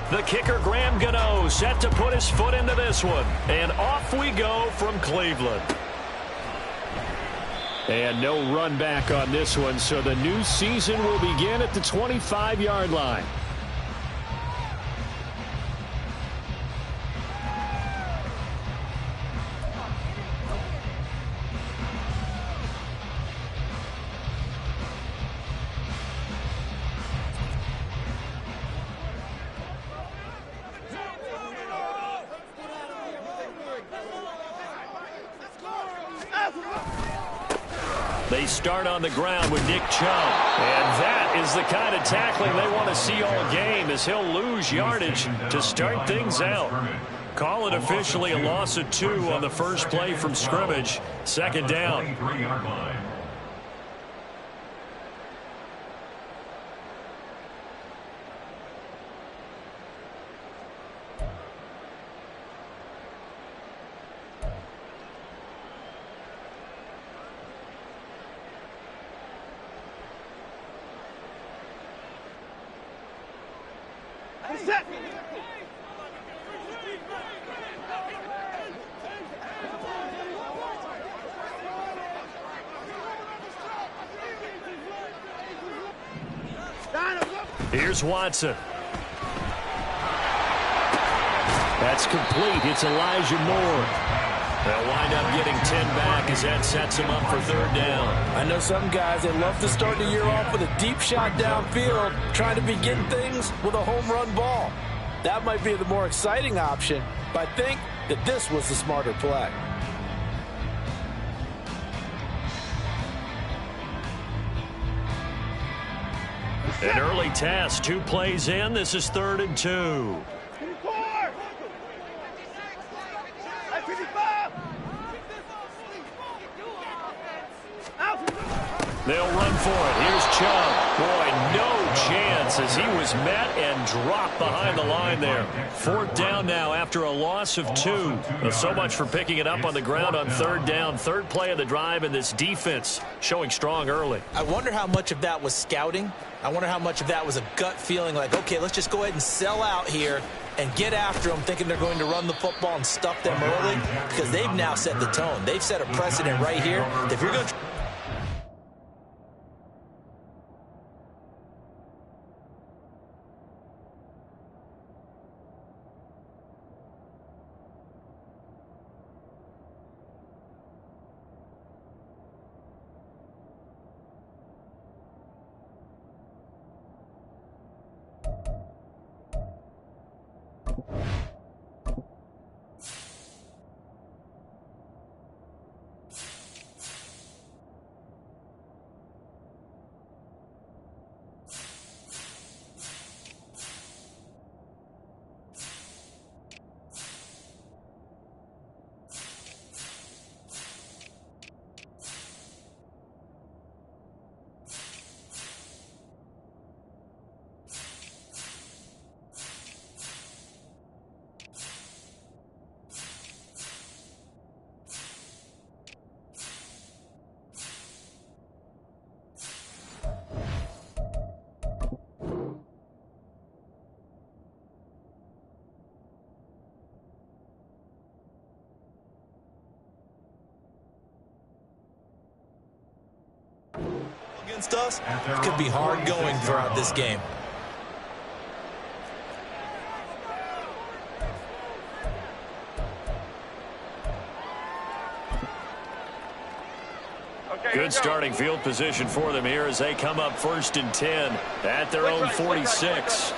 The kicker, Graham Gano, set to put his foot into this one. And off we go from Cleveland. And no run back on this one, so the new season will begin at the 25-yard line. They start on the ground with Nick Chubb. And that is the kind of tackling they want to see all game, as he'll lose yardage to start things out. Call it officially a loss of 2 on the first play from scrimmage. Second down. Here's Watson. That's complete. It's Elijah Moore. They'll wind up getting 10 back as that sets him up for third down. I know some guys, they love to start the year off with a deep shot downfield, trying to begin things with a home run ball. That might be the more exciting option, but I think that this was the smarter play. An early test, 2 plays in. This is 3rd and 2. They'll run for it. Here's Chubb. Boy, no chance as he was met and dropped behind the line there. 4th down now after a loss of 2. So much for picking it up on the ground on 3rd down. 3rd play of the drive, and this defense showing strong early. I wonder how much of that was scouting. I wonder how much of that was a gut feeling like, okay, let's just go ahead and sell out here and get after them, thinking they're going to run the football and stuff them early, because they've now set the tone. They've set a precedent right here. If you're going to against us, it could be hard going throughout this game. Good starting field position for them here as they come up 1st and 10 at their own 46.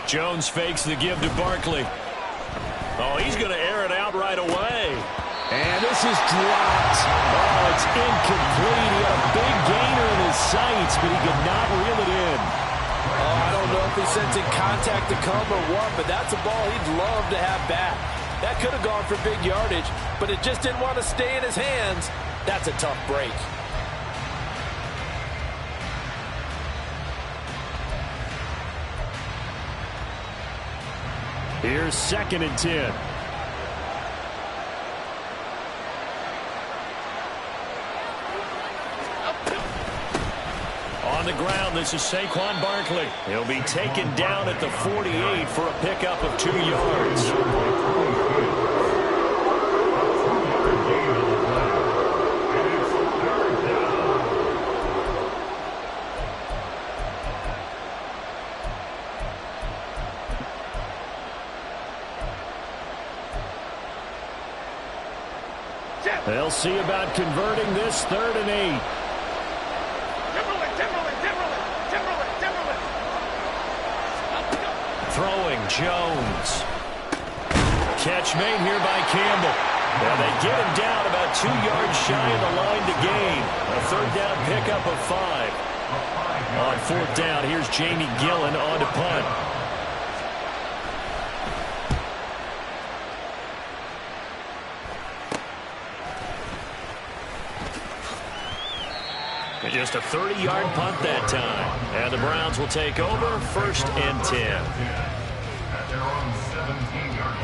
Jones fakes the give to Barkley. Oh, he's going to air it out right away. And this is dropped. Oh, it's incomplete. He had a big gainer in his sights, but he could not reel it in. Oh, I don't know if he's sensing contact to come or what, but that's a ball he'd love to have back. That could have gone for big yardage, but it just didn't want to stay in his hands. That's a tough break. Here's 2nd and 10. On the ground, down. This is Saquon Barkley. He'll be taken down at the 48 for a pickup of 2 yards. They'll see about converting this 3rd and 8. Throwing Jones. Catch made here by Campbell. And they get him down about 2 yards shy of the line to gain. A 3rd down pickup of 5. On 4th down, here's Jamie Gillen on to punt. Just a 30-yard punt that time. And the Browns will take over 1st and 10. At their own 17-yard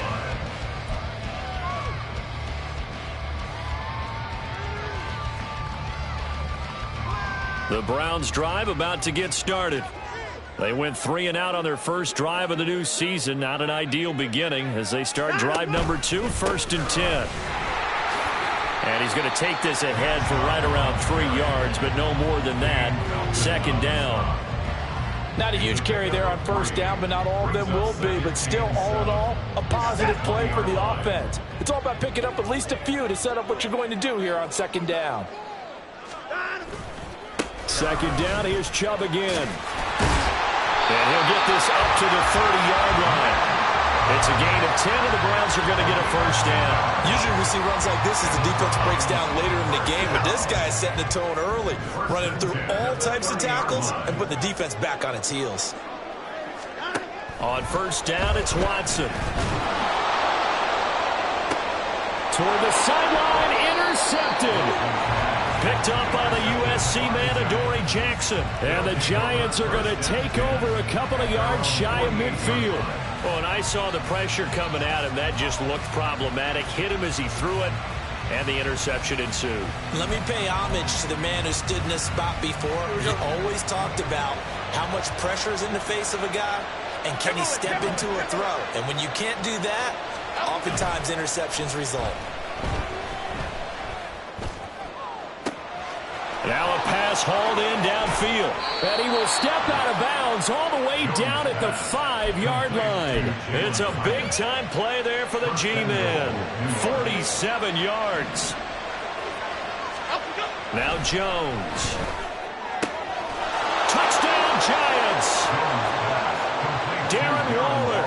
line. The Browns drive about to get started. They went 3 and out on their first drive of the new season. Not an ideal beginning as they start drive number 2, 1st and 10. And he's going to take this ahead for right around 3 yards, but no more than that. 2nd down. Not a huge carry there on 1st down, but not all of them will be. But still, all in all, a positive play for the offense. It's all about picking up at least a few to set up what you're going to do here on 2nd down. 2nd down, here's Chubb again. And he'll get this up to the 30-yard line. It's a gain of 10, and the Browns are going to get a 1st down. Usually we see runs like this as the defense breaks down later in the game, but this guy is setting the tone early, running through all types of tackles and putting the defense back on its heels. On 1st down, it's Watson. Toward the sideline, intercepted. Picked up by the USC man, Adoree Jackson. And the Giants are going to take over a couple of yards shy of midfield. Well, and I saw the pressure coming at him. That just looked problematic. Hit him as he threw it, and the interception ensued. Let me pay homage to the man who stood in this spot before. He always talked about how much pressure is in the face of a guy, and can he step into a throw. And when you can't do that, oftentimes interceptions result. Now a pass hauled in downfield. And he will step out of bounds all the way down at the 5-yard line. It's a big-time play there for the G-men. 47 yards. Now Jones. Touchdown, Giants. Darren Waller.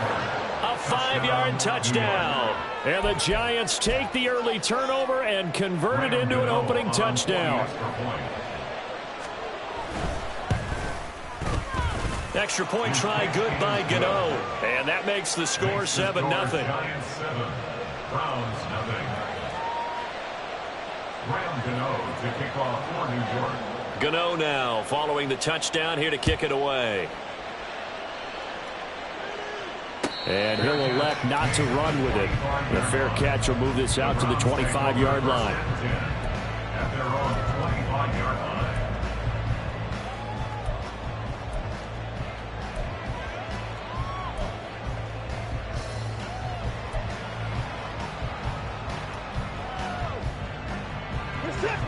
A 5-yard touchdown. And the Giants take the early turnover and convert it into an opening touchdown. Extra point try good by Gano. And that makes the score 7-0. Gano now following the touchdown here to kick it away. And he'll elect not to run with it. The fair catch will move this out to the 25-yard line.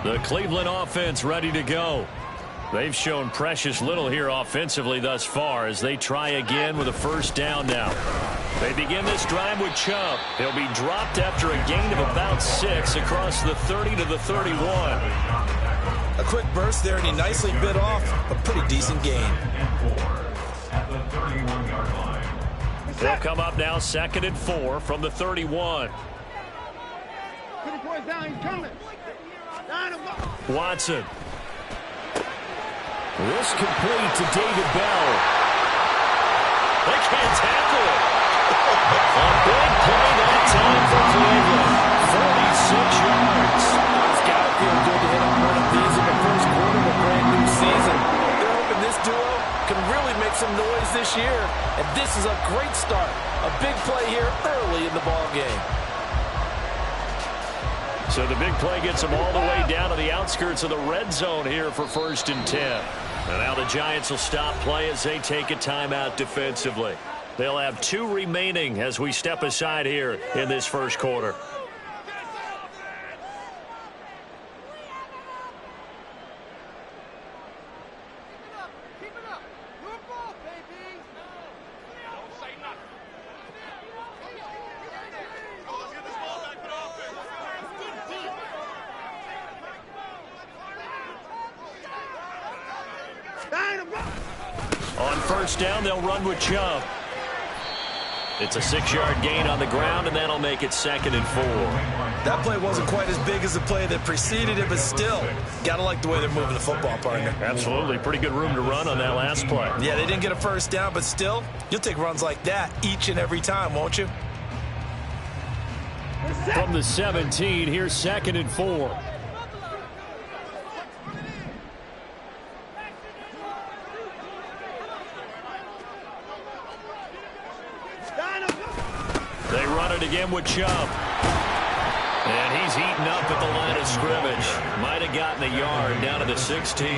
The Cleveland offense ready to go. They've shown precious little here offensively thus far as they try again with a 1st down now. They begin this drive with Chubb. He'll be dropped after a gain of about 6 across the 30 to the 31. A quick burst there, and he nicely bit off a pretty decent gain. They'll come up now 2nd and 4 from the 31. Watson. This complete to David Bell. They can't tackle it. A big play that time for Cleveland. 46 yards. It's got to feel good to hit on one of these in the first quarter of a brand new season. They're hoping this duo can really make some noise this year. And this is a great start. A big play here early in the ball game. So the big play gets them all the way down to the outskirts of the red zone here for 1st and 10. And now the Giants will stop play as they take a timeout defensively. They'll have 2 remaining as we step aside here in this first quarter. On first down, they'll run with Chubb. It's a 6-yard gain on the ground, and that'll make it 2nd and 4. That play wasn't quite as big as the play that preceded it, but still, got to like the way they're moving the football, partner. Absolutely. Pretty good room to run on that last play. Yeah, they didn't get a first down, but still, you'll take runs like that each and every time, won't you? From the 17, here's 2nd and 4. They run it again with Chubb. And he's eaten up at the line of scrimmage. Might have gotten a yard down to the 16.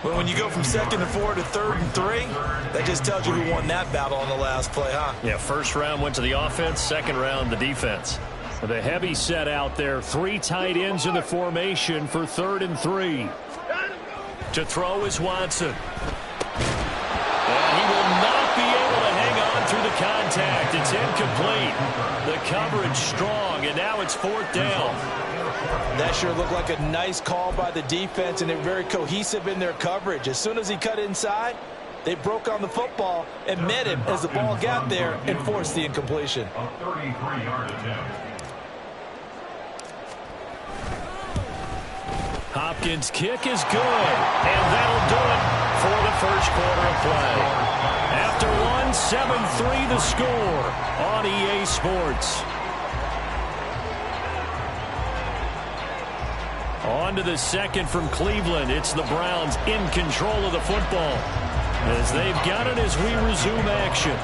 Well, when you go from 2nd and 4 to 3rd and 3, that just tells you who won that battle on the last play, huh? Yeah, first round went to the offense, second round the defense. The heavy set out there, 3 tight ends in the formation for 3rd and 3. To throw is Watson. And he will not be able to hang on through the contact. It's incomplete. The coverage strong, and now it's 4th down. That sure looked like a nice call by the defense, and they're very cohesive in their coverage. As soon as he cut inside, they broke on the football and met him as the ball got there and forced the incompletion. A 33-yard attempt. Hopkins' kick is good, and that'll do it for the first quarter of play. After one, 7-3 the score on EA Sports. On to the second from Cleveland. It's the Browns in control of the football as they've got it as we resume action.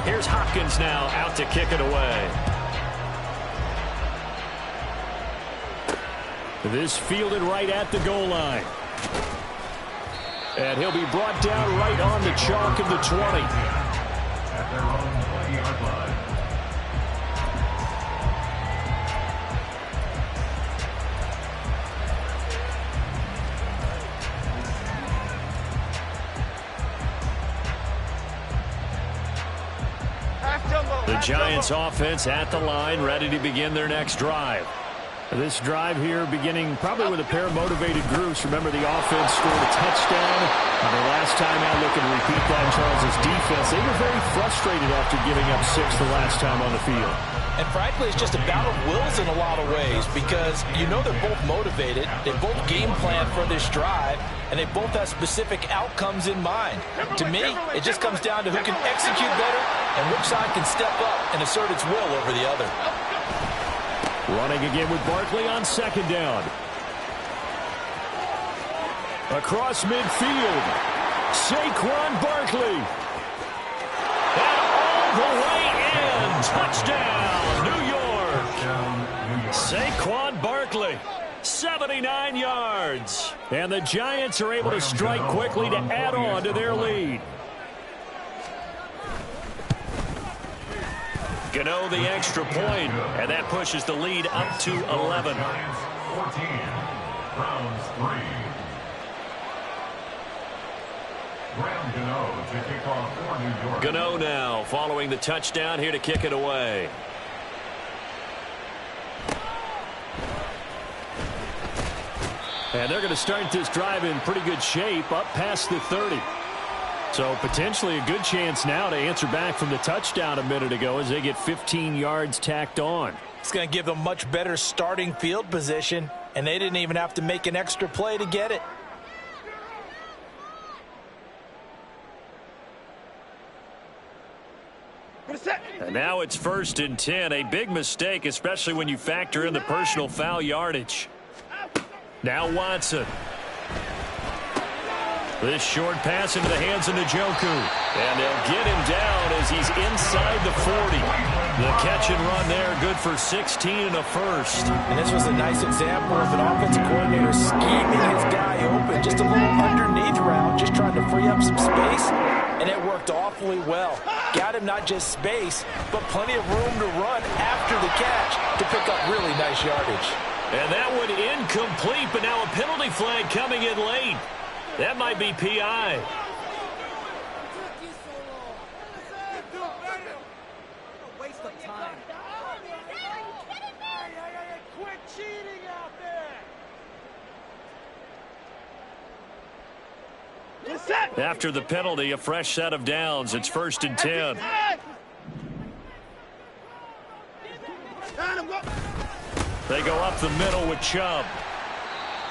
Here's Hopkins now out to kick it away. This fielded right at the goal line. And he'll be brought down right on the chalk of the 20. At their own 20-yard line. The Giants offense at the line, ready to begin their next drive. This drive here beginning probably with a pair of motivated groups. Remember, the offense scored a touchdown. The last time out, looking to repeat that in Charles' defense. They were very frustrated after giving up 6 the last time on the field. And frankly, it's just a battle of wills in a lot of ways because you know they're both motivated. They both game plan for this drive, and they both have specific outcomes in mind. To me, it just comes down to who can execute better and which side can step up and assert its will over the other. Running again with Barkley on second down. Across midfield, Saquon Barkley. And all the way in. Touchdown, New York. Saquon Barkley, 79 yards. And the Giants are able to strike quickly to add on to their lead. Gano the extra point, and that pushes the lead up to 11. Giants 14, Browns 3. Graham Gano to kick off for New York. Gano now following the touchdown here to kick it away. And they're going to start this drive in pretty good shape up past the 30. So potentially a good chance now to answer back from the touchdown a minute ago as they get 15 yards tacked on. It's going to give them much better starting field position, and they didn't even have to make an extra play to get it. And now it's 1st and 10. A big mistake, especially when you factor in the personal foul yardage. Now Watson. This short pass into the hands of Njoku. And they'll get him down as he's inside the 40. The catch and run there, good for 16 and a first. And this was a nice example of an offensive coordinator scheming his guy open. Just a little underneath route, just trying to free up some space. And it worked awfully well. Got him not just space, but plenty of room to run after the catch to pick up really nice yardage. And that one incomplete, but now a penalty flag coming in late. That might be PI. Waste of time. Quit cheating out there. After the penalty, a fresh set of downs. It's 1st and 10. They go up the middle with Chubb.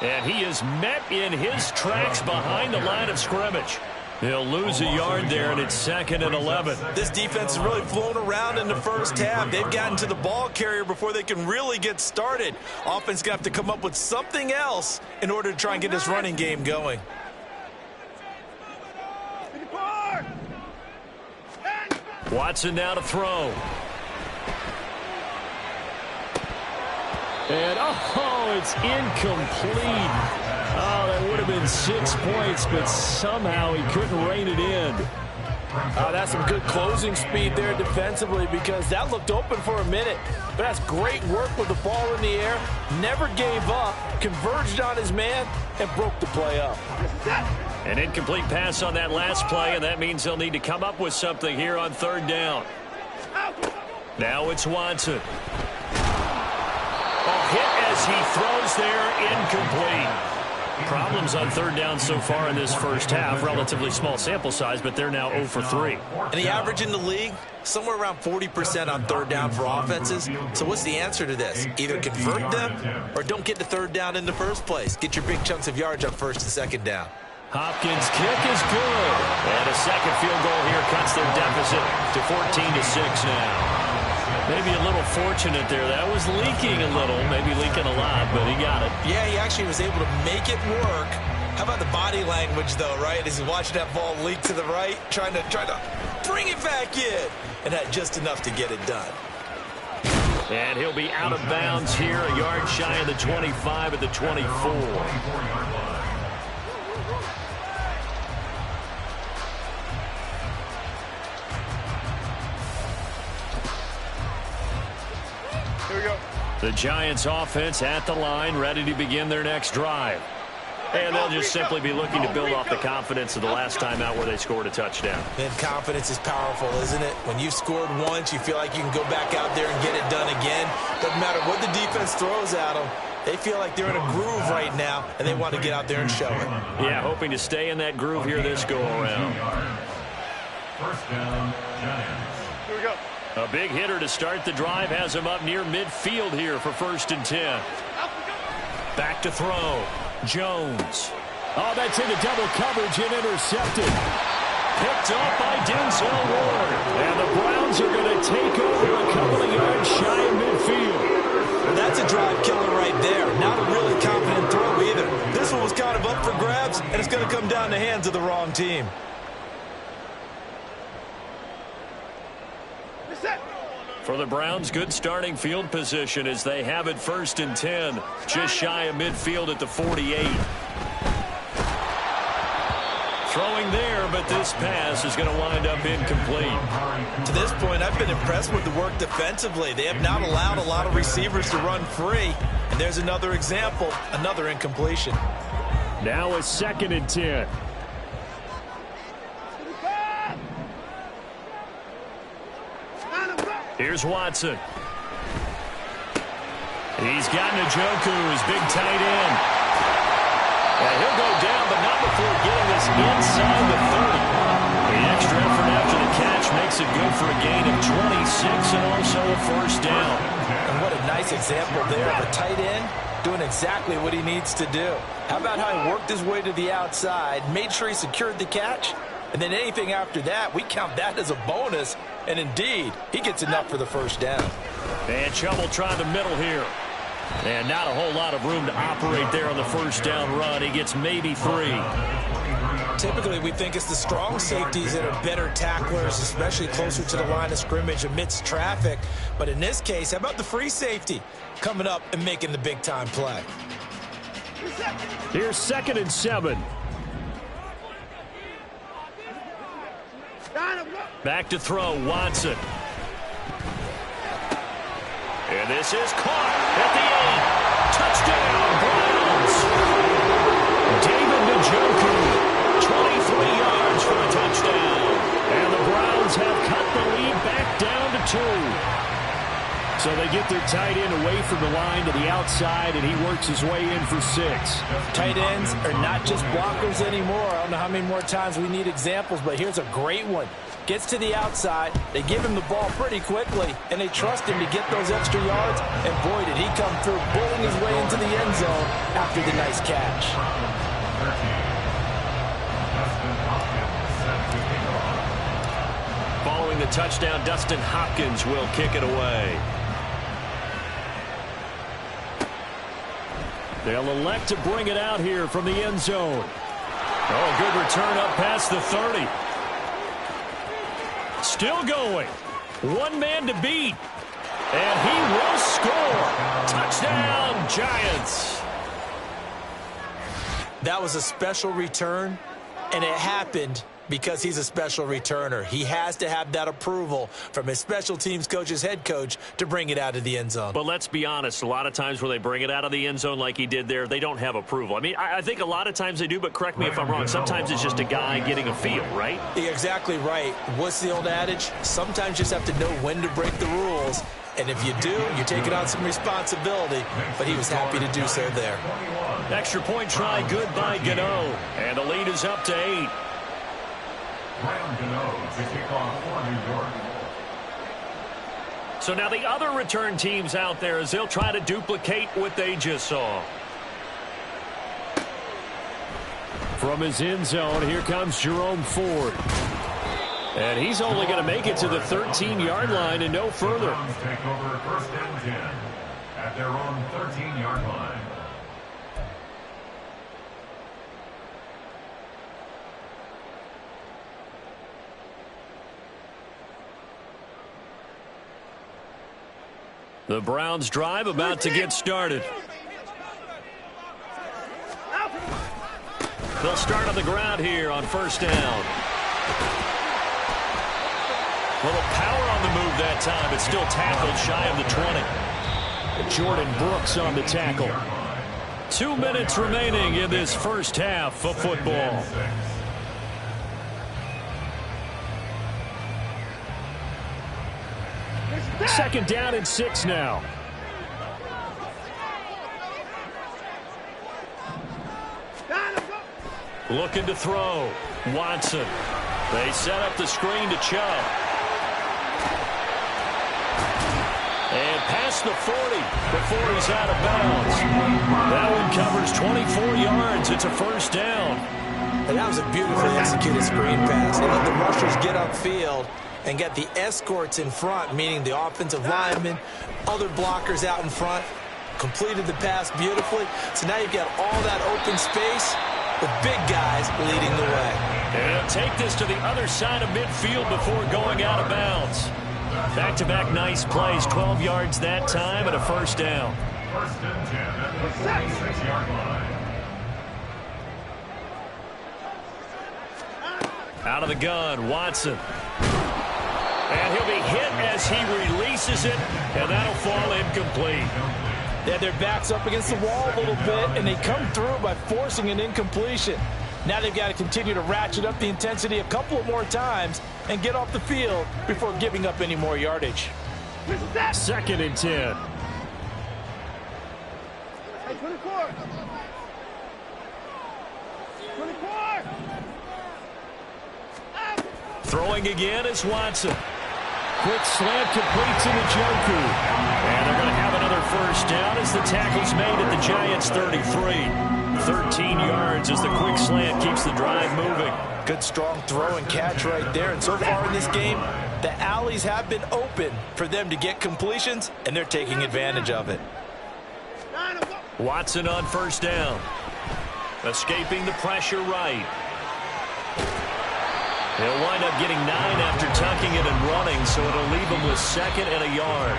And he is met in his tracks behind the line of scrimmage. He'll lose a yard there, and it's 2nd and 11. This defense has really flown around in the first half. They've gotten to the ball carrier before they can really get started. Offense going to have to come up with something else in order to try and get this running game going. Watson now to throw. And, oh, it's incomplete. Oh, that would have been 6 points, but somehow he couldn't rein it in. That's some good closing speed there defensively because that looked open for a minute. But that's great work with the ball in the air. Never gave up, converged on his man, and broke the play up. An incomplete pass on that last play, and that means they'll need to come up with something here on 3rd down. Now it's Watson. Hit as he throws there, incomplete. Problems on 3rd down so far in this first half. Relatively small sample size, but they're now 0 for 3. And the average in the league, somewhere around 40% on 3rd down for offenses. So what's the answer to this? Either convert them or don't get to 3rd down in the first place. Get your big chunks of yards on 1st and 2nd down. Hopkins' kick is good. And a second field goal here cuts their deficit to 14-6 now. Maybe a little fortunate there. That was leaking a little, maybe leaking a lot, but he got it. Yeah, he actually was able to make it work. How about the body language, though, right? As he's watching that ball leak to the right, trying to bring it back in, and had just enough to get it done. And he'll be out of bounds here, a yard shy of the 25 at the 24. The Giants offense at the line, ready to begin their next drive. And they'll just simply be looking to build off the confidence of the last time out where they scored a touchdown. And confidence is powerful, isn't it? When you've scored once, you feel like you can go back out there and get it done again. Doesn't matter what the defense throws at them. They feel like they're in a groove right now, and they want to get out there and show it. Yeah, hoping to stay in that groove here this go-around. 1st down, Giants. Here we go. A big hitter to start the drive has him up near midfield here for 1st and 10. Back to throw. Jones. Oh, that's into double coverage and intercepted. Picked up by Denzel Ward. And the Browns are going to take over a couple of yards shy of midfield. Well, that's a drive killer right there. Not a really confident throw either. This one was kind of up for grabs, and it's going to come down the hands of the wrong team. For the Browns, good starting field position as they have it 1st and 10. Just shy of midfield at the 48. Throwing there, but this pass is going to wind up incomplete. To this point, I've been impressed with the work defensively. They have not allowed a lot of receivers to run free. And there's another example, another incompletion. Now a 2nd and 10. Here's Watson. He's got Njoku, his big tight end. And he'll go down, but not before getting this inside the 30. The extra effort after the catch makes it good for a gain of 26 and also a 1st down. And what a nice example there of a tight end doing exactly what he needs to do. How about how he worked his way to the outside, made sure he secured the catch, and then anything after that, we count that as a bonus. And indeed, he gets enough for the 1st down. And Chubb will try the middle here. And not a whole lot of room to operate there on the 1st down run. He gets maybe 3. typically we think it's the strong safeties that are better tacklers, especially closer to the line of scrimmage amidst traffic. But in this case, how about the free safety coming up and making the big-time play? Here's 2nd and 7. Back to throw, Watson. And this is caught at the 8. Touchdown, Browns. David Njoku, 23 yards for a touchdown. And the Browns have cut the lead back down to 2. So they get their tight end away from the line to the outside, and he works his way in for 6. Tight ends are not just blockers anymore. I don't know how many more times we need examples, but here's a great one. Gets to the outside, they give him the ball pretty quickly, and they trust him to get those extra yards, and boy, did he come through, bulling his way into the end zone after the nice catch. Following the touchdown, Dustin Hopkins will kick it away. They'll elect to bring it out here from the end zone. Oh, good return up past the 30. Still going. One man to beat. And he will score. Touchdown, Giants. That was a special return, and it happened because he's a special returner. He has to have that approval from his special teams coach's head coach to bring it out of the end zone. But let's be honest, a lot of times when they bring it out of the end zone like he did there, they don't have approval. I mean, I think a lot of times they do, but correct me if I'm wrong. Sometimes it's just a guy getting a feel, right? You're exactly right. What's the old adage? Sometimes you just have to know when to break the rules. And if you do, you're taking on some responsibility. But he was happy to do so there. Extra point try good by Gano. And the lead is up to 8. So now the other return teams out there as they'll try to duplicate what they just saw. From his end zone, here comes Jerome Ford. And he's only going to make it to the 13-yard line and no further. Take over 1st and 10 at their own 13-yard line. The Browns drive about to get started. They'll start on the ground here on 1st down. Little power on the move that time, but still tackled shy of the 20. Jordan Brooks on the tackle. 2 minutes remaining in this first half of football. Second down and 6 now. Looking to throw. Watson. They set up the screen to Chubb. And past the 40 before he's out of bounds. That one covers 24 yards. It's a 1st down. And that was a beautifully executed screen pass. They let the rushers get upfield and get the escorts in front, meaning the offensive linemen, other blockers out in front, completed the pass beautifully. So now you've got all that open space with big guys leading the way. And he'll take this to the other side of midfield before going out of bounds. Back-to-back nice plays, 12 yards that time and a 1st down. 1st and 10 at the 46-yard line. Out of the gun, Watson. And he'll be hit as he releases it, and that'll fall incomplete. They had their backs up against the wall a little bit, and they come through by forcing an incompletion. Now they've got to continue to ratchet up the intensity a couple of more times and get off the field before giving up any more yardage. 2nd and 10. Hey, 24. 24. Throwing again is Watson. Quick slant completes to Njoku. And they're going to have another 1st down as the tackle's made at the Giants' 33. 13 yards as the quick slant keeps the drive moving. Good strong throw and catch right there. And so far in this game, the alleys have been open for them to get completions, and they're taking advantage of it. Watson on 1st down. Escaping the pressure right. wind up getting 9 after tucking it and running, so it'll leave them with 2nd and a yard.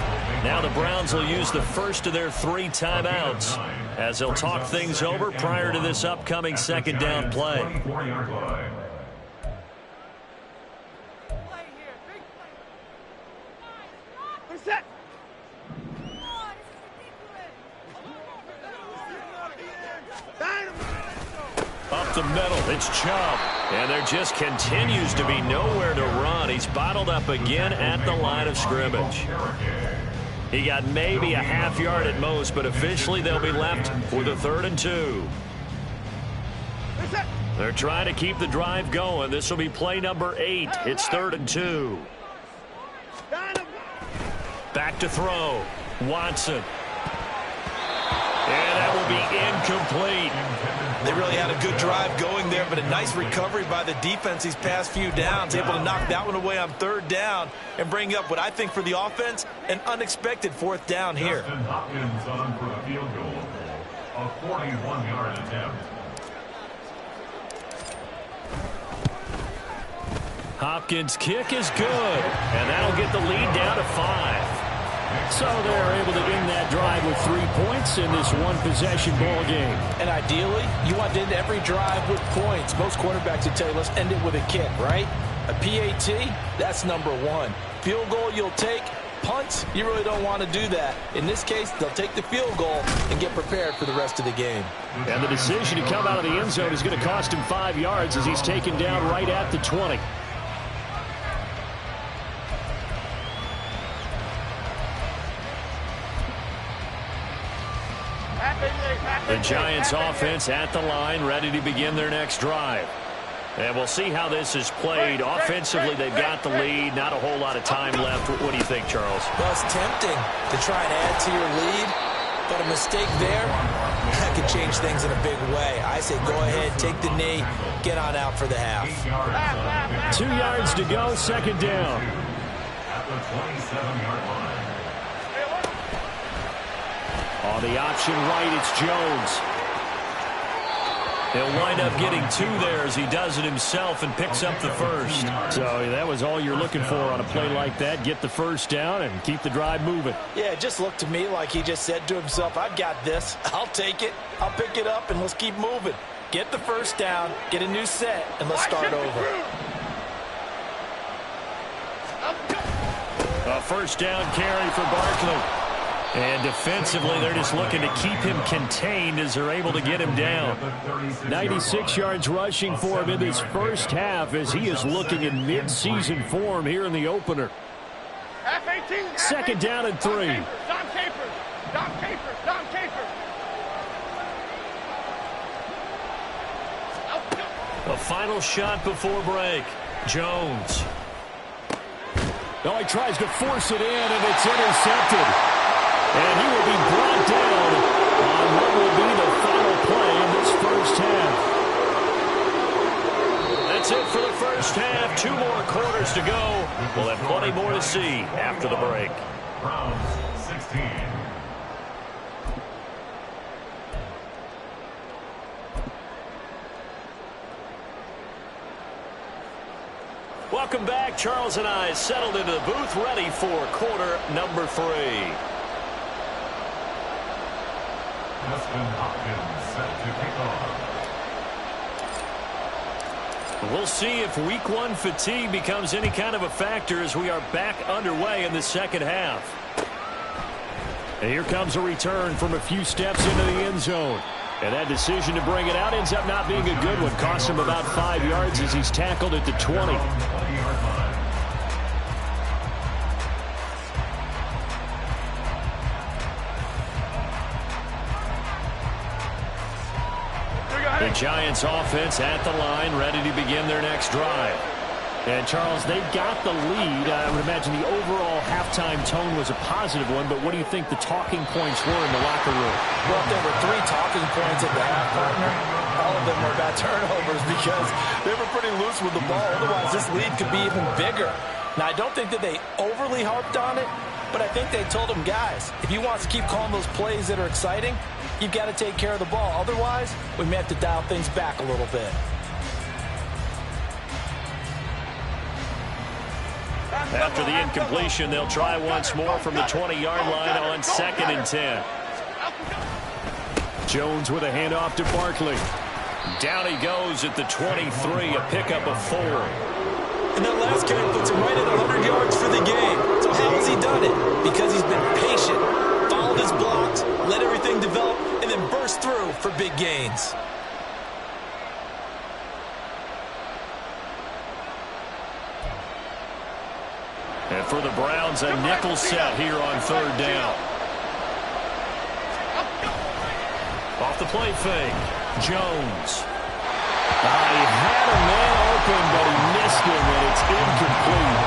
Now the Browns will use the first of their 3 timeouts as they'll talk things over prior to this upcoming 2nd down play. Up the middle, it's Chubb. And there just continues to be nowhere to run. He's bottled up again at the line of scrimmage. He got maybe a half yard at most, but officially they'll be left with a 3rd and 2. They're trying to keep the drive going. This will be play number 8. It's 3rd and 2. Back to throw. Watson. And that will be incomplete. They really had a good drive going there, but a nice recovery by the defense these past few downs, able to knock that one away on 3rd down and bring up what I think for the offense, an unexpected 4th down here. Hopkins on for a field goal, a 41-yard attempt. Hopkins' kick is good, and that'll get the lead down to 5. So they're able to end that drive with 3 points in this one-possession ball game. And ideally, you want to end every drive with points. Most quarterbacks would tell you, let's end it with a kick, right? A PAT, that's number 1. Field goal you'll take. Punts, you really don't want to do that. In this case, they'll take the field goal and get prepared for the rest of the game. And the decision to come out of the end zone is going to cost him 5 yards as he's taken down right at the 20. The Giants offense at the line, ready to begin their next drive. And we'll see how this is played. Offensively, they've got the lead. Not a whole lot of time left. What do you think, Charles? Well, it's tempting to try and add to your lead, but a mistake there, that could change things in a big way. I say go ahead, take the knee, get on out for the half. 2 yards to go, 2nd down. At the 27-yard line. On the option right, it's Jones. He'll wind up getting 2 there as he does it himself and picks up the 1st. So that was all you're looking for on a play like that. Get the 1st down and keep the drive moving. Yeah, it just looked to me like he just said to himself, I've got this. I'll take it. I'll pick it up, and let's keep moving. Get the 1st down, get a new set, and let's start over. A 1st down carry for Barkley. And defensively, they're just looking to keep him contained as they're able to get him down. 96 yards rushing for him in this first half as he is looking in mid-season form here in the opener. 2nd down and 3. Dom Capers. Dom Capers. Dom Capers. A final shot before break. Jones. Oh, he tries to force it in, and it's intercepted. And he will be brought down on what will be the final play in this first half. That's it for the first half. 2 more quarters to go. We'll have plenty more to see after the break. Browns 16. Welcome back. Charles and I settled into the booth, ready for quarter number 3. Hopkins set to kick off. We'll see if week 1 fatigue becomes any kind of a factor as we are back underway in the second half. And here comes a return from a few steps into the end zone. And that decision to bring it out ends up not being a good one. Cost him about 5 yards as he's tackled at the 20. The Giants offense at the line, ready to begin their next drive. And, Charles, they got the lead. I would imagine the overall halftime tone was a positive one, but what do you think the talking points were in the locker room? Well, if there were 3 talking points at the half, partner, all of them were about turnovers because they were pretty loose with the ball. Otherwise, this lead could be even bigger. Now, I don't think that they overly harped on it, but I think they told them, guys, if you want to keep calling those plays that are exciting, you've got to take care of the ball. Otherwise, we may have to dial things back a little bit. After the incompletion, they'll try once more from the 20-yard line on 2nd and 10. Jones with a handoff to Barkley. Down he goes at the 23, a pickup of 4. And that last carry puts him right at 100 yards for the game. So how has he done it? Because he's been patient, followed his blocks, let everything develop, and then burst through for big gains. And for the Browns, a nickel set here on 3rd down. Off the play fake, Jones. He had a man open, but he missed him, and it's incomplete.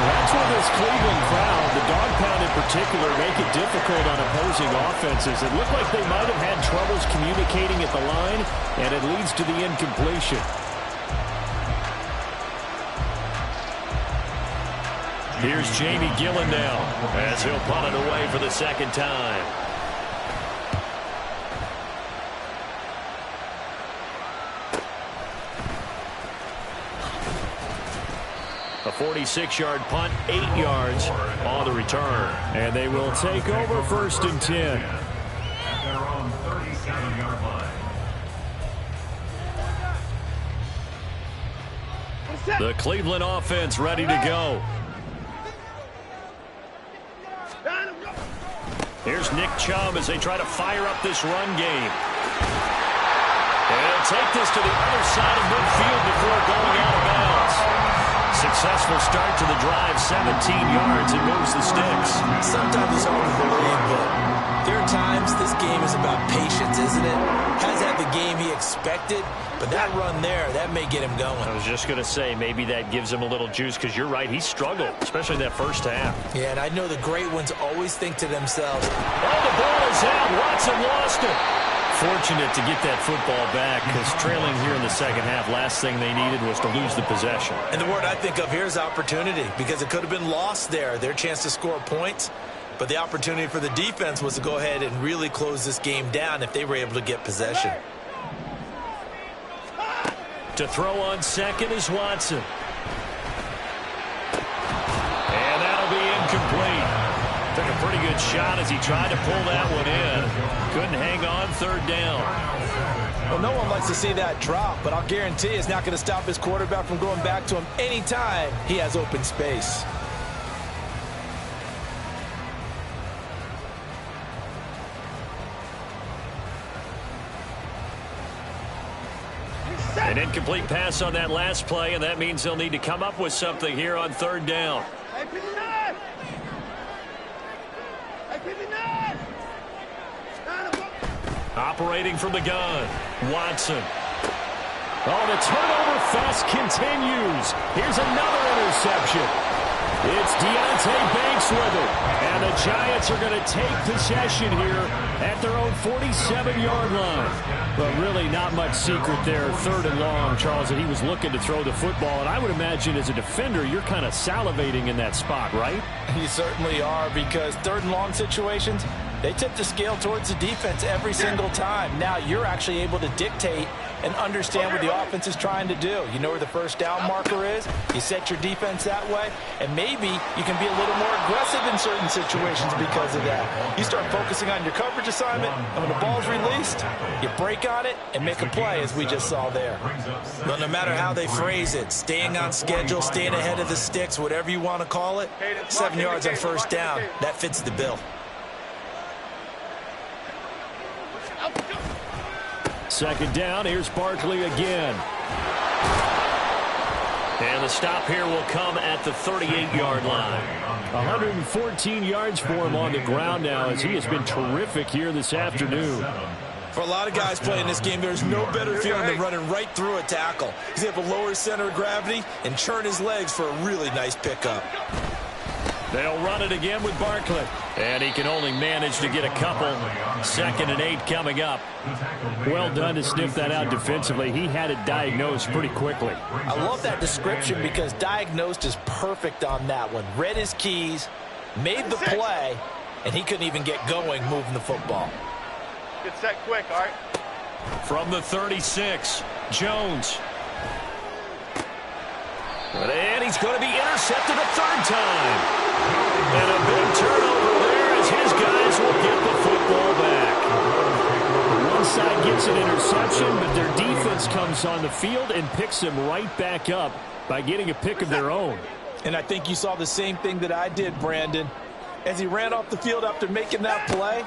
That's where this Cleveland crowd, the dog pound in particular, make it difficult on opposing offenses. It looked like they might have had troubles communicating at the line, and it leads to the incompletion. Here's Jamie Gillen now as he'll punt it away for the 2nd time. A 46-yard punt, 8 yards on the return. And they will take over 1st and 10. At their own 37-yard line. The Cleveland offense ready to go. Here's Nick Chubb as they try to fire up this run game. And they'll take this to the other side of midfield before going out of bounds. Successful start to the drive, 17 yards, and moves the sticks. Sometimes it's hard to believe, but there are times this game is about patience, isn't it? Has had the game he expected, but that run there, that may get him going. I was just going to say, maybe that gives him a little juice, because you're right, he struggled, especially that first half. Yeah, and I know the great ones always think to themselves, oh, the ball is out. Watson lost it. Fortunate to get that football back, because trailing here in the 2nd half, last thing they needed was to lose the possession. and the word I think of here is opportunity, because it could have been lost there, their chance to score points. But the opportunity for the defense was to go ahead and really close this game down if they were able to get possession. To throw on 2nd is Watson. And that'll be incomplete. Took a pretty good shot as he tried to pull that one in. Couldn't hang on 3rd down. Well, no one likes to see that drop, but I'll guarantee it's not going to stop his quarterback from going back to him anytime he has open space. An incomplete pass on that last play, and that means they'll need to come up with something here on 3rd down. Operating from the gun, Watson. Oh, the turnover fest continues. Here's another interception. It's Deontay Banks with it. And the Giants are going to take possession here at their own 47-yard line. But really not much secret there. 3rd and long, Charles, that he was looking to throw the football. And I would imagine as a defender, you're kind of salivating in that spot, right? You certainly are, because 3rd and long situations, they tip the scale towards the defense every single time. Now you're actually able to dictate and understand what the offense is trying to do. You know where the 1st down marker is. You set your defense that way, and maybe you can be a little more aggressive in certain situations because of that. You start focusing on your coverage assignment, and when the ball's released, you break on it and make a play, as we just saw there. But no matter how they phrase it, staying on schedule, staying ahead of the sticks, whatever you want to call it, 7 yards on 1st down, that fits the bill. 2nd down, here's Barkley again. And the stop here will come at the 38-yard line. 114 yards for him on the ground now, as he has been terrific here this afternoon. For a lot of guys playing this game, there's no better feeling than running right through a tackle. He's able to lower his center of gravity and churn his legs for a really nice pickup. They'll run it again with Barkley. And he can only manage to get a couple. 2nd and 8 coming up. Well done to sniff that out defensively. He had it diagnosed pretty quickly. I love that description, because diagnosed is perfect on that one. Read his keys, made the play, and he couldn't even get going moving the football. Get set quick, all right? From the 36, Jones. And he He's going to be intercepted a third time. And a big turnover there as his guys will get the football back. One side gets an interception, but their defense comes on the field and picks him right back up by getting a pick of their own. And I think you saw the same thing that I did, Brandon. As he ran off the field after making that play,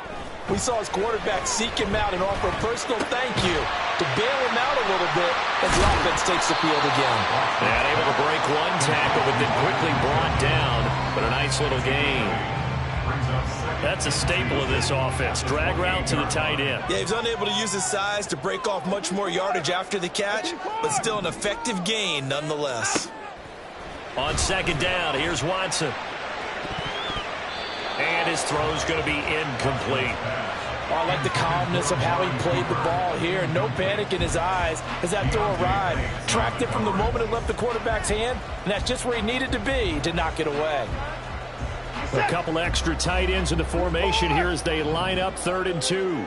we saw his quarterback seek him out and offer a personal thank you to bail him out a little bit as the offense takes the field again. And able to break one tackle, but then quickly brought down. But a nice little gain. That's a staple of this offense. Drag route to the tight end. Yeah, he's unable to use his size to break off much more yardage after the catch, but still an effective gain nonetheless. On second down, here's Watson. And his throw's going to be incomplete. Oh, I like the calmness of how he played the ball here. No panic in his eyes as that throw arrived. Tracked it from the moment it left the quarterback's hand, and that's just where he needed to be to knock it away. A couple extra tight ends in the formation here as they line up 3rd and 2.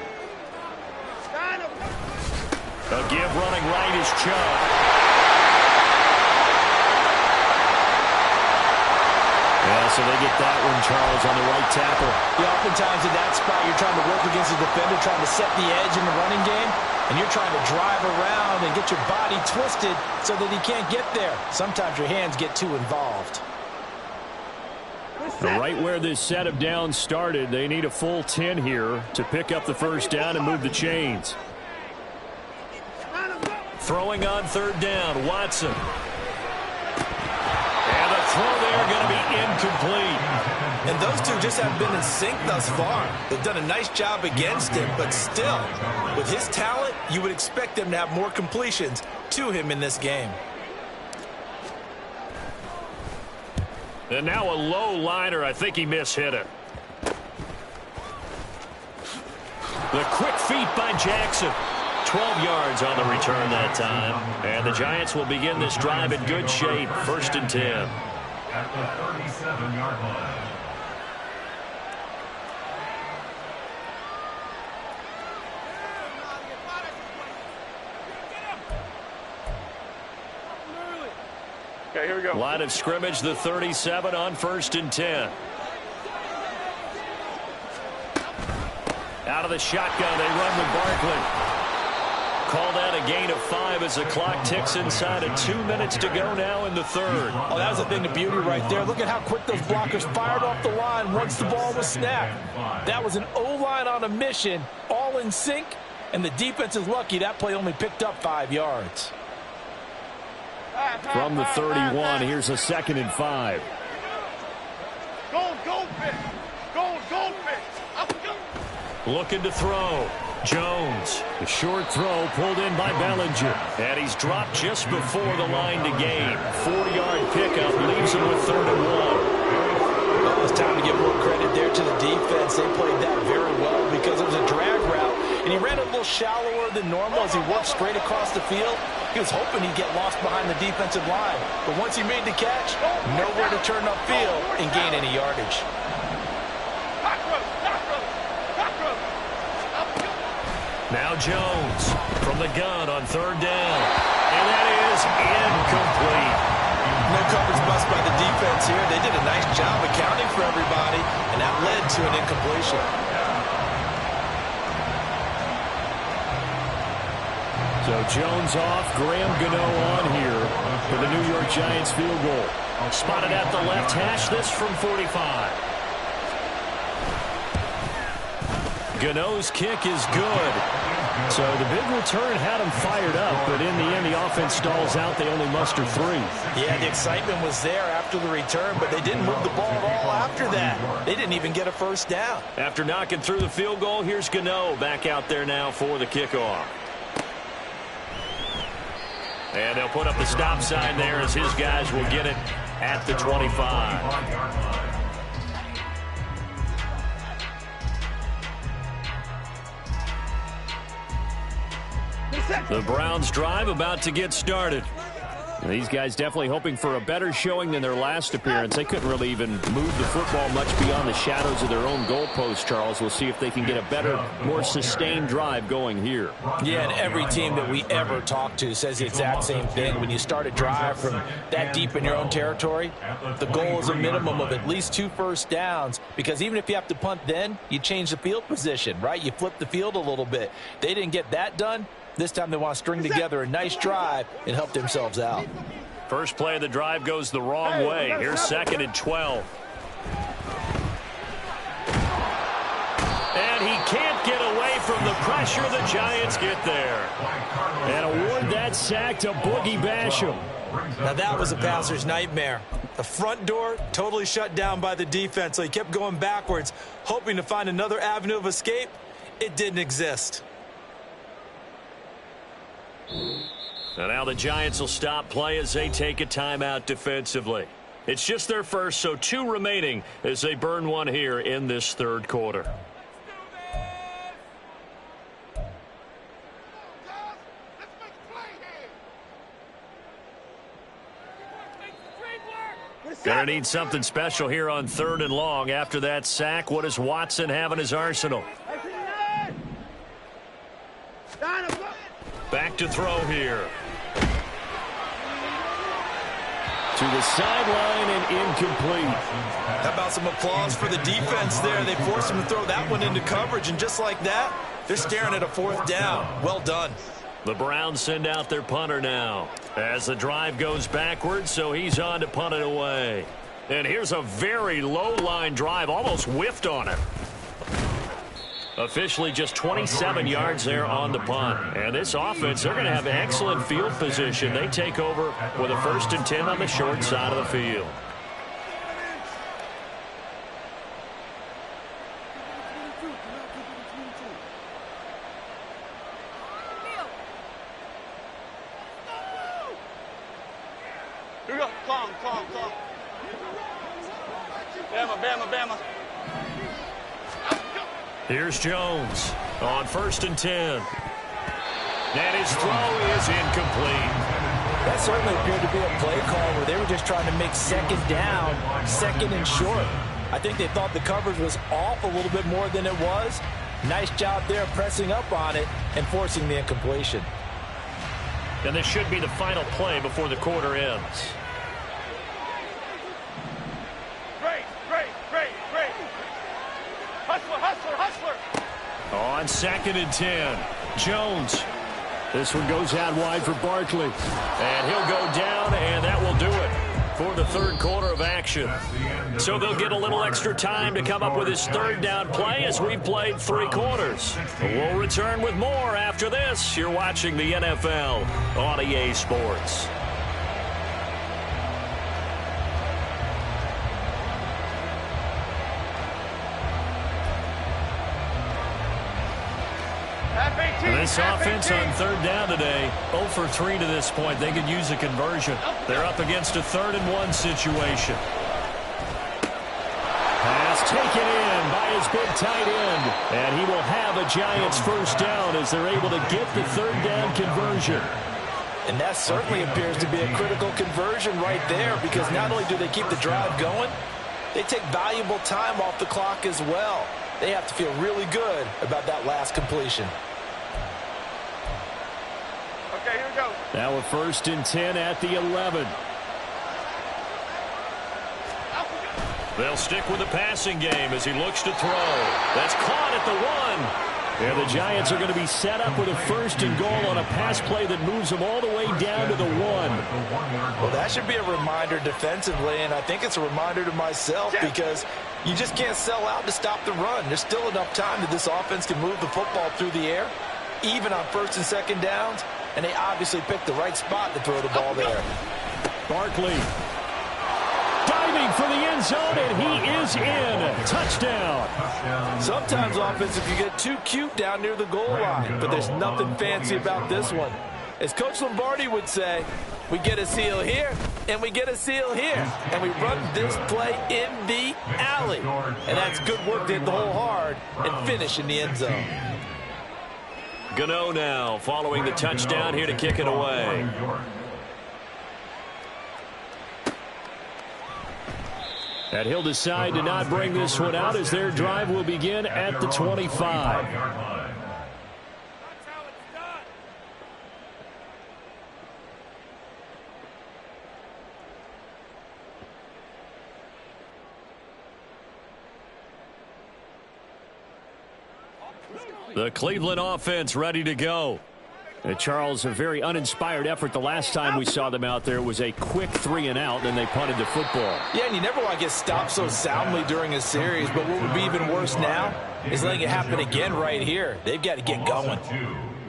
A give running right is Chubb. Yeah, so they get that one, Charles, on the right tackle. Yeah, oftentimes in that spot, you're trying to work against a defender, trying to set the edge in the running game, and you're trying to drive around and get your body twisted so that he can't get there. Sometimes your hands get too involved. Right where this set of downs started, they need a full 10 here to pick up the first down and move the chains. Throwing on 3rd down, Watson. And the throw there going to be incomplete. And those two just haven't been in sync thus far. They've done a nice job against him, but still, with his talent, you would expect them to have more completions to him in this game. And now a low liner. I think he mishit it. The quick feet by Jackson. 12 yards on the return that time. And the Giants will begin this drive in good shape. 1st and 10. At the 37-yard line. Okay, here we go. Line of scrimmage, the 37 on 1st and 10. Out of the shotgun, they run with Barkley. Call that a gain of 5 as the clock ticks inside of 2 minutes to go now in the 3rd. Oh, that was a thing of beauty right there. Look at how quick those blockers fired off the line once the ball was snapped. That was an O-line on a mission, all in sync, and the defense is lucky that play only picked up 5 yards. From the 31, here's a 2nd and 5. Goldfish! Goldfish! Up we go! Looking to throw. Jones. The short throw pulled in by Bellinger. And he's dropped just before the line to gain. 40-yard pickup leaves him with 3rd and 1. Well, it's time to give more credit there to the defense. They played that very well because it was a drag route, and he ran a little shallower than normal as he worked straight across the field. He was hoping he'd get lost behind the defensive line. But once he made the catch, nowhere to turn upfield and gain any yardage. Now Jones from the gun on 3rd down. And that is incomplete. No coverage bust by the defense here. They did a nice job accounting for everybody, and that led to an incompletion. So Jones off, Graham Gano on here for the New York Giants field goal. Spotted at the left hash, this from 45. Gano's kick is good. So the big return had him fired up, but in the end, the offense stalls out. They only muster 3. Yeah, the excitement was there after the return, but they didn't move the ball at all after that. They didn't even get a first down. After knocking through the field goal, here's Gano back out there now for the kickoff. And they'll put up the stop sign there as his guys will get it at the 25. The Browns drive about to get started. These guys definitely hoping for a better showing than their last appearance. They couldn't really even move the football much beyond the shadows of their own goalpost, Charles. We'll see if they can get a better, more sustained drive going here. Yeah, and every team that we ever talk to says the exact same thing. When you start a drive from that deep in your own territory, the goal is a minimum of at least 2 first downs, because even if you have to punt then, you change the field position, right? You flip the field a little bit. They didn't get that done. This time they want to string together a nice drive and help themselves out. First play of the drive goes the wrong way. Here's 2nd and 12. And he can't get away from the pressure. The Giants get there. And award that sack to Boogie Basham. Now that was a passer's nightmare. The front door totally shut down by the defense, so he kept going backwards, hoping to find another avenue of escape. It didn't exist. And now the Giants will stop play as they take a timeout defensively. It's just their first, so 2 remaining as they burn one here in this 3rd quarter. Gonna need something special here on 3rd and long. After that sack, what does Watson have in his arsenal? Back to throw here. To the sideline and incomplete. How about some applause for the defense there? They forced him to throw that one into coverage, and just like that, they're staring at a 4th down. Well done. The Browns send out their punter now as the drive goes backwards, so he's on to punt it away. And here's a very low-line drive, almost whiffed on it. Officially just 27 yards there on the punt. And this offense, they're going to have excellent field position. They take over with a 1st and 10 on the short side of the field. Here we go. Calm. Bama. Here's Jones on 1st and 10. And his throw is incomplete. That certainly appeared to be a play call where they were just trying to make 2nd down, 2nd and short. I think they thought the coverage was off a little bit more than it was. Nice job there pressing up on it and forcing the incompletion. And this should be the final play before the quarter ends. Hustler. On 2nd and 10, Jones. This one goes out wide for Barkley. And he'll go down, and that will do it for the 3rd quarter of action. So they'll get a little extra time to come up with his 3rd down play as we've played 3 quarters. We'll return with more after this. You're watching the NFL on EA Sports. This offense on 3rd down today, 0 for 3 to this point. They could use a conversion. They're up against a 3rd and 1 situation. Pass taken in by his big tight end. And he will have a Giants 1st down as they're able to get the 3rd down conversion. And that certainly appears to be a critical conversion right there, because not only do they keep the drive going, they take valuable time off the clock as well. They have to feel really good about that last completion. Okay, here we go. Now a 1st and 10 at the 11. They'll stick with the passing game as he looks to throw. That's caught at the 1. And the Giants are going to be set up with a 1st and goal on a pass play that moves them all the way down to the 1. Well, that should be a reminder defensively, and I think it's a reminder to myself, because you just can't sell out to stop the run. There's still enough time that this offense can move the football through the air, even on 1st and 2nd downs, and they obviously picked the right spot to throw the ball there. Barkley diving for the end zone, and he is in. Touchdown. Sometimes offense, if you get too cute down near the goal line, but there's nothing fancy about this one. As Coach Lombardi would say, we get a seal here, and we get a seal here, and we run this play in the alley. And that's good work to hit the hole hard and finish in the end zone. Gano now following the touchdown here to kick it away. And he'll decide to not bring this one out as their drive will begin at the 25. The Cleveland offense ready to go. Charles, a very uninspired effort. The last time we saw them out there was a quick 3-and-out, and they punted the football. Yeah, and you never want to get stopped so soundly during a series, but what would be even worse now is letting it happen again right here. They've got to get going.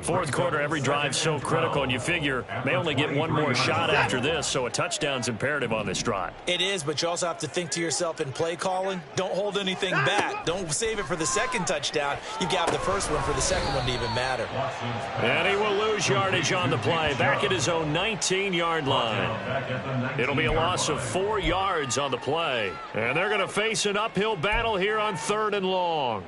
Fourth quarter, every drive's so critical, and you figure may only get one more shot after this, so a touchdown's imperative on this drive. It is, but you also have to think to yourself in play calling, don't hold anything back. Don't save it for the second touchdown. You've got the first one for the second one to even matter. And he will lose yardage on the play, back at his own 19-yard line. It'll be a loss of 4 yards on the play, and they're going to face an uphill battle here on 3rd and long.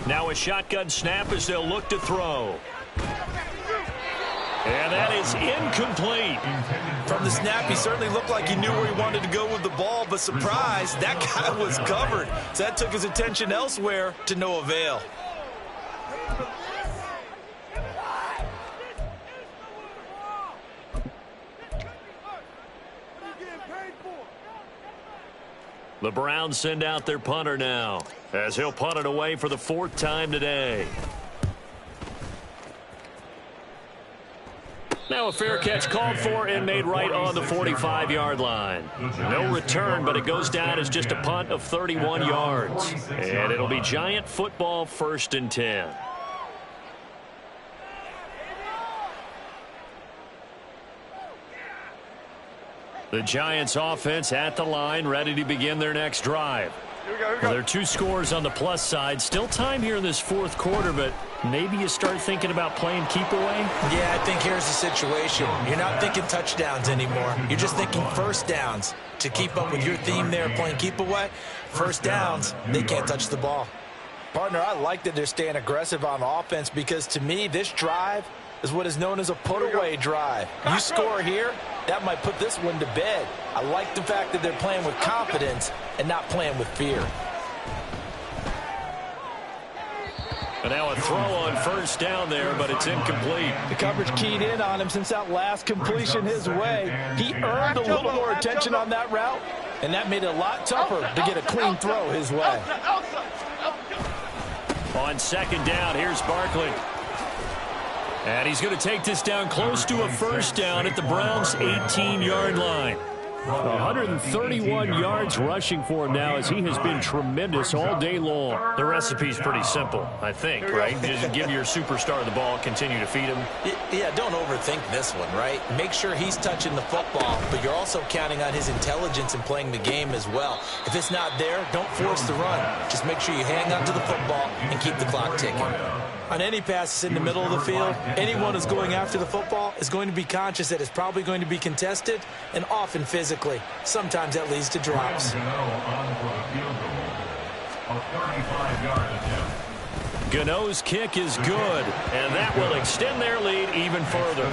Now a shotgun snap as they'll look to throw. And that is incomplete. From the snap, he certainly looked like he knew where he wanted to go with the ball, but surprise, that guy was covered. So that took his attention elsewhere to no avail. The Browns send out their punter now, as he'll punt it away for the 4th time today. Now a fair catch called for and made right on the 45-yard line. No return, but it goes down as just a punt of 31 yards. And it'll be Giant football, 1st and 10. The Giants offense at the line, ready to begin their next drive. Well, there are 2 scores on the plus side. Still time here in this 4th quarter, but maybe you start thinking about playing keep away? Yeah, I think here's the situation. You're not thinking touchdowns anymore. You're just thinking first downs. To keep up with your theme there, playing keep away, first downs, they can't touch the ball. Partner, I like that they're staying aggressive on offense because to me, this drive is what is known as a put-away drive. You score here, that might put this one to bed. I like the fact that they're playing with confidence and not playing with fear. And now a throw on 1st down there, but it's incomplete. The coverage keyed in on him since that last completion his way. He earned a little more attention on that route, and that made it a lot tougher to get a clean throw his way. On 2nd down, here's Barkley. And he's going to take this down close to a 1st down at the Browns' 18-yard line. 131 yards rushing for him now as he has been tremendous all day long. The recipe's pretty simple, I think, right? Just give your superstar the ball, continue to feed him. Yeah, don't overthink this one, right? Make sure he's touching the football, but you're also counting on his intelligence in playing the game as well. If it's not there, don't force the run. Just make sure you hang on to the football and keep the clock ticking. On any passes in the middle of the field, anyone who's going after the football is going to be conscious that it's probably going to be contested and often physically. Sometimes that leads to drops. Gano's kick is good, and that will extend their lead even further.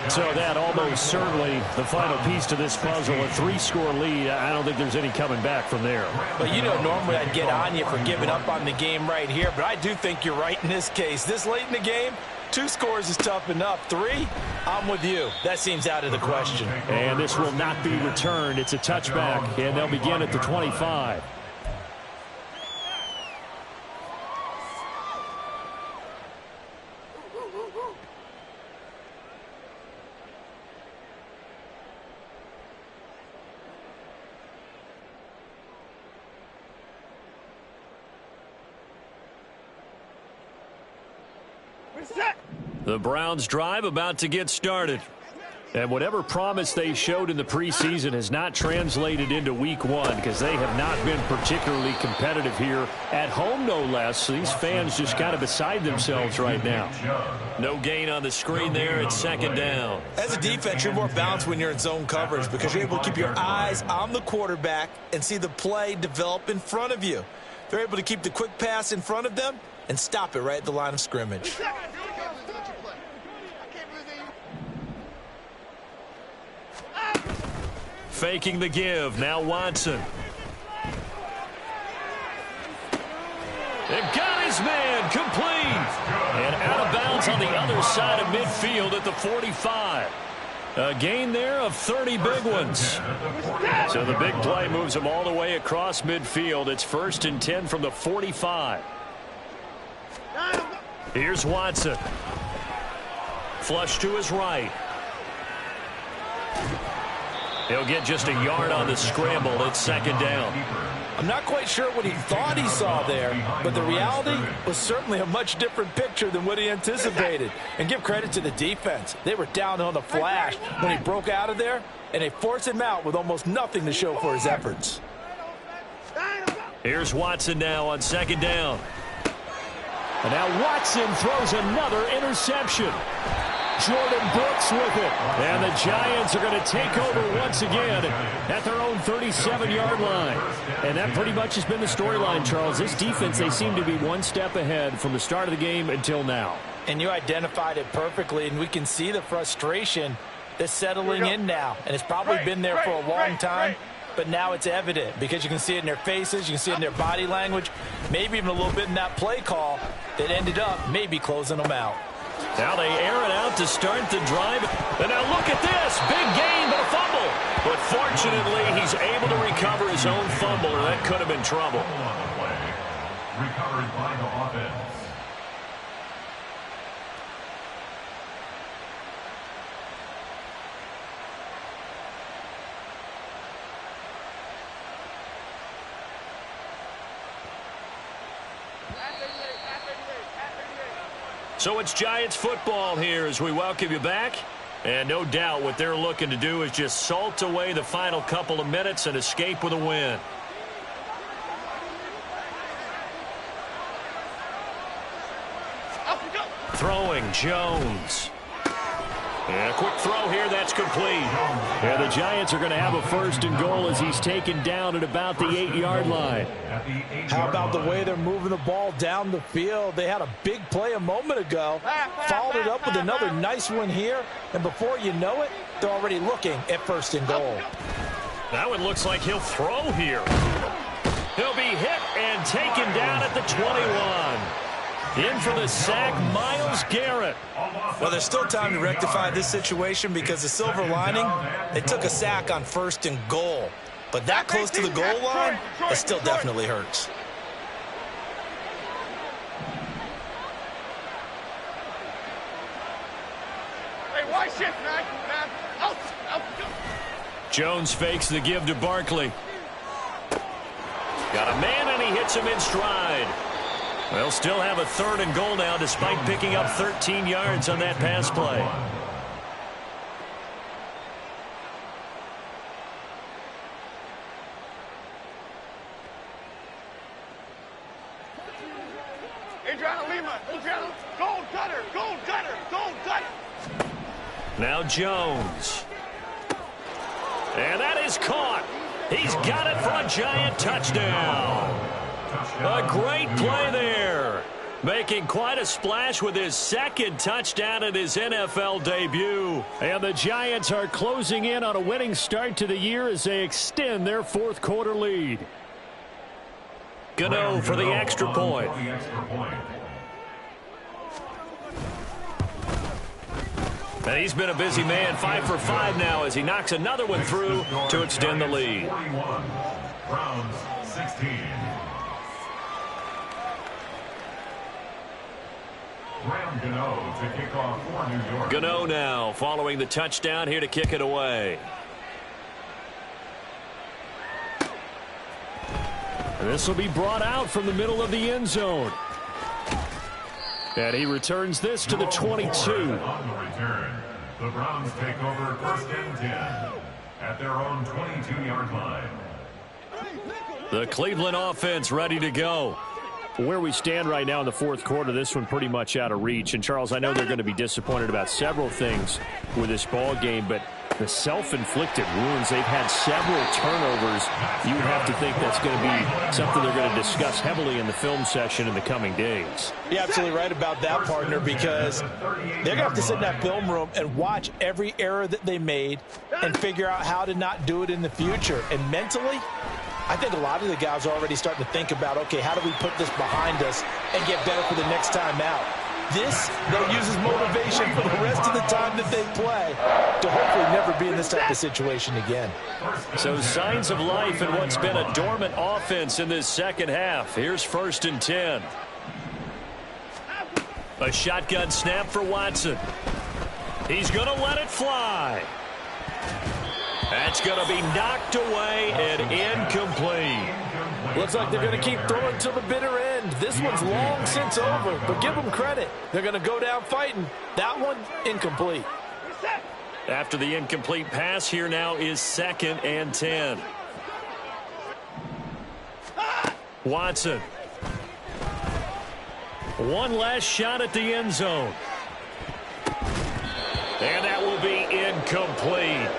So that almost certainly the final piece to this puzzle, a 3-score lead. I don't think there's any coming back from there. But you know, normally I'd get on you for giving up on the game right here, but I do think you're right in this case. This late in the game, 2 scores is tough enough. 3, I'm with you. That seems out of the question. And this will not be returned. It's a touchback, and they'll begin at the 25. The Browns drive about to get started. And whatever promise they showed in the preseason has not translated into week one because they have not been particularly competitive here at home, no less. So these fans just kind of beside themselves right now. No gain on the screen there. It's second down. As a defense, you're more balanced when you're in zone coverage because you're able to keep your eyes on the quarterback and see the play develop in front of you. They're able to keep the quick pass in front of them and stop it right at the line of scrimmage. Faking the give. Now Watson. They've got his man complete. And out of bounds on the other side of midfield at the 45. A gain there of 30 big ones. So the big play moves them all the way across midfield. It's 1st and 10 from the 45. Here's Watson. Flush to his right. He'll get just a yard on the scramble. It's second down. I'm not quite sure what he thought he saw there, but the reality was certainly a much different picture than what he anticipated. And give credit to the defense. They were down on the flash when he broke out of there, and they forced him out with almost nothing to show for his efforts. Here's Watson now on second down. And now Watson throws another interception. Jordan Brooks with it. And the Giants are going to take over once again at their own 37-yard line. And that pretty much has been the storyline, Charles. This defense, they seem to be one step ahead from the start of the game until now. And you identified it perfectly, and we can see the frustration that's settling in now. And it's probably been there for a long time, but now it's evident because you can see it in their faces, you can see it in their body language, maybe even a little bit in that play call that ended up maybe closing them out. Now they air it out to start the drive. And now look at this. Big gain, but a fumble. But fortunately, he's able to recover his own fumble, or that could have been trouble. Recovered by the offense. So it's Giants football here as we welcome you back. And no doubt what they're looking to do is just salt away the final couple of minutes and escape with a win. Throwing Jones. And a quick throw here, that's complete. And the Giants are going to have a 1st and goal as he's taken down at about the 8-yard line. How about the way they're moving the ball down the field? They had a big play a moment ago, followed it up with another nice one here, and before you know it, they're already looking at 1st and goal. That one looks like he'll throw here. He'll be hit and taken down at the 21. In for the sack, Myles Garrett. Well, there's still time to rectify this situation because the silver lining, they took a sack on 1st and goal. But that close to the goal line, it still definitely hurts. Hey, why shift, man? Out. Jones fakes the give to Barkley. Got a man, and he hits him in stride. They'll still have a 3rd and goal now despite picking up 13 yards on that pass play. Adriana Lima, Adriana, gold cutter, gold cutter, gold cutter. Now Jones. And that is caught. He's got it for a Giant touchdown. A great play there. Making quite a splash with his 2nd touchdown at his NFL debut. And the Giants are closing in on a winning start to the year as they extend their 4th quarter lead. Gano for the extra point. And he's been a busy man, 5 for 5 now as he knocks another one through to extend the lead. 41, Browns 16. Gano to kick off for New York. Gano now following the touchdown here to kick it away. And this will be brought out from the middle of the end zone. And he returns this to the 22. On the return, The Browns take over 1st and 10 at their own 22-yard line. The Cleveland offense ready to go. Where we stand right now in the fourth quarter, this one pretty much out of reach. And, Charles, I know they're going to be disappointed about several things with this ball game, but the self-inflicted wounds, they've had several turnovers. You would have to think that's going to be something they're going to discuss heavily in the film session in the coming days. You're absolutely right about that, partner, because they're going to have to sit in that film room and watch every error that they made and figure out how to not do it in the future. And mentally, I think a lot of the guys are already starting to think about, okay, how do we put this behind us and get better for the next time out? This, they'll use as motivation for the rest of the time that they play to hopefully never be in this type of situation again. So signs of life in what's been a dormant offense in this second half. Here's 1st and 10. A shotgun snap for Watson. He's going to let it fly. That's going to be knocked away and incomplete. Looks like they're going to keep throwing till the bitter end. This one's long since over, but give them credit. They're going to go down fighting. That one, incomplete. After the incomplete pass, here now is 2nd and 10. Watson. One last shot at the end zone. And that will be incomplete.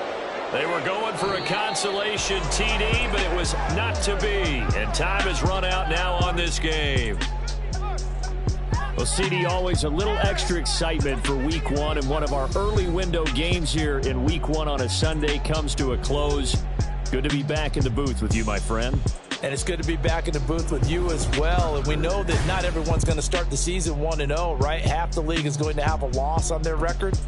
They were going for a consolation TD, but it was not to be. And time has run out now on this game. Well, CD, always a little extra excitement for Week 1, and one of our early window games here in Week 1 on a Sunday comes to a close. Good to be back in the booth with you, my friend. And it's good to be back in the booth with you as well. And we know that not everyone's going to start the season 1-0, right? Half the league is going to have a loss on their record.